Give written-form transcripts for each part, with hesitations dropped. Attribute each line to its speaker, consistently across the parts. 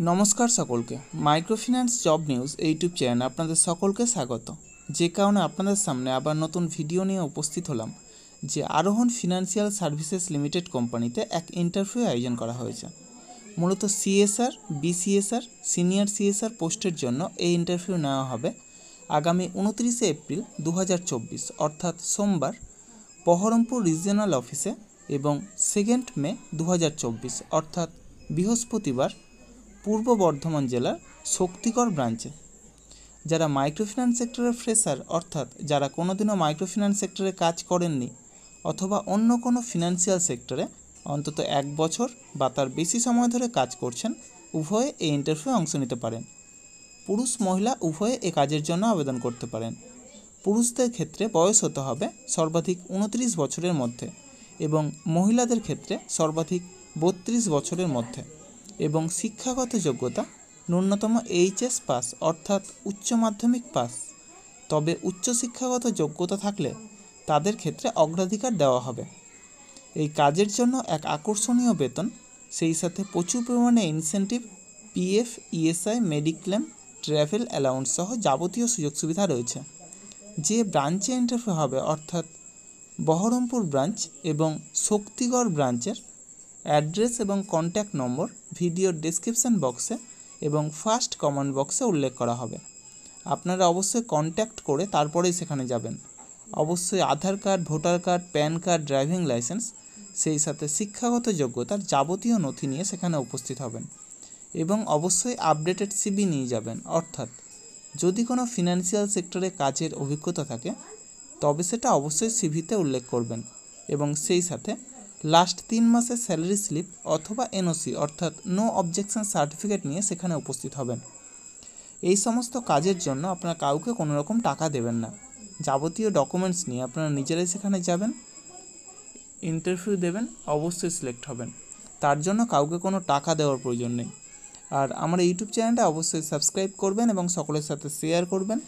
Speaker 1: নমস্কার সকলকে। Microfinance job news YouTube চ্যানেলে আপনাদের সকলকে স্বাগত। যে কারণে আপনাদের সামনে আবার নতুন ভিডিও নিয়ে উপস্থিত হলাম যে আরোহণ ফিনান্সিয়াল সার্ভিসেস লিমিটেড কোম্পানিতে এক ইন্টারভিউ আয়োজন করা হয়েছে। মূলত সিএসআর, বিসিএসআর, সিনিয়র সিএসআর পোস্টের জন্য এই ইন্টারভিউ নেওয়া হবে আগামী 29শে এপ্রিল 2024 অর্থাৎ সোমবার বহরমপুর রিজিওনাল অফিসে এবং 2 মে 2024 অর্থাৎ বৃহস্পতিবার পূর্ব বর্ধমান জেলার শক্তিগড় ব্রাঞ্চে। যারা মাইক্রোফিন্যান্স সেক্টরের ফ্রেশার অর্থাৎ যারা কোনোদিনও মাইক্রোফিন্যান্স সেক্টরে কাজ করেননি অথবা অন্য কোনো ফিনান্সিয়াল সেক্টরে অন্তত 1 বছর বা তার বেশি সময় ধরে কাজ করছেন, উভয়ে এই ইন্টারভিউ অংশ নিতে পারেন। পুরুষ মহিলা উভয়ে এই কাজের জন্য আবেদন করতে পারেন। পুরুষদের ক্ষেত্রে বয়স হতে হবে সর্বাধিক 29 বছরের মধ্যে এবং মহিলাদের ক্ষেত্রে সর্বাধিক 32 বছরের মধ্যে এবং শিক্ষাগত যোগ্যতা ন্যূনতম এইচএস পাস অর্থাৎ উচ্চ মাধ্যমিক পাস। তবে উচ্চশিক্ষাগত যোগ্যতা থাকলে তাদের ক্ষেত্রে অগ্রাধিকার দেওয়া হবে। এই কাজের জন্য এক আকর্ষণীয় বেতন, সেই সাথে প্রচুর পরিমাণে incentive, PF, ESI, mediclaim, travel allowance সহ যাবতীয় সুযোগ সুবিধা রয়েছে। যে ব্রাঞ্চে ইন্টারভিউ হবে অর্থাৎ বহরমপুর ব্রাঞ্চ এবং শক্তিগড় ব্রাঞ্চের অ্যাড্রেস এবং কন্ট্যাক্ট নম্বর ভিডিওর ডেসক্রিপশন বক্সে এবং ফার্স্ট কমেন্ট বক্সে উল্লেখ করা হবে। আপনারা অবশ্যই কন্ট্যাক্ট করে তারপরেই সেখানে যাবেন। অবশ্যই Aadhaar card, voter card, PAN card, driving licence, সেই সাথে শিক্ষাগত যোগ্যতার যাবতীয় নথি নিয়ে সেখানে উপস্থিত হবেন এবং অবশ্যই আপডেটেড সিভি নিয়ে যাবেন। অর্থাৎ যদি কোনো ফিনান্সিয়াল সেক্টরে কাজের অভিজ্ঞতা থাকে তবে সেটা অবশ্যই সিভিতে উল্লেখ করবেন এবং সেই সাথে লাস্ট 3 মাসের স্যালারি স্লিপ অথবা এনওসি অর্থাৎ নো অবজেকশন সার্টিফিকেট নিয়ে সেখানে উপস্থিত হবেন। এই সমস্ত কাজের জন্য আপনারা কাউকে কোনো রকম টাকা দেবেন না। যাবতীয় ডকুমেন্টস নিয়ে আপনারা নিজেরাই সেখানে যাবেন, ইন্টারভিউ দেবেন, অবশ্যই সিলেক্ট হবেন। তার জন্য কাউকে কোনো টাকা দেওয়ার প্রয়োজন নেই। আর আমার ইউটিউব চ্যানেলটা অবশ্যই সাবস্ক্রাইব করবেন এবং সকলের সাথে শেয়ার করবেন।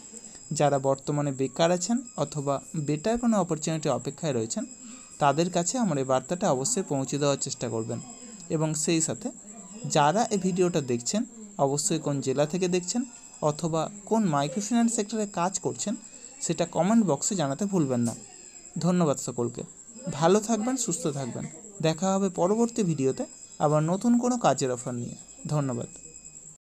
Speaker 1: যারা বর্তমানে বেকার আছেন অথবা বেটার কোনো অপরচুনিটি অপেক্ষায় রয়েছেন তাদের কাছে আমার এই বার্তাটা অবশ্যই পৌঁছে দেওয়ার চেষ্টা করবেন। এবং সেই সাথে যারা এই ভিডিওটা দেখছেন অবশ্যই কোন জেলা থেকে দেখছেন অথবা কোন মাইক্রোফিন্যান্স সেক্টরে কাজ করছেন সেটা কমেন্ট বক্সে জানাতে ভুলবেন না। ধন্যবাদ সকলকে। ভালো থাকবেন, সুস্থ থাকবেন। দেখা হবে পরবর্তী ভিডিওতে আবার নতুন কোনো কাজের অফার নিয়ে। ধন্যবাদ।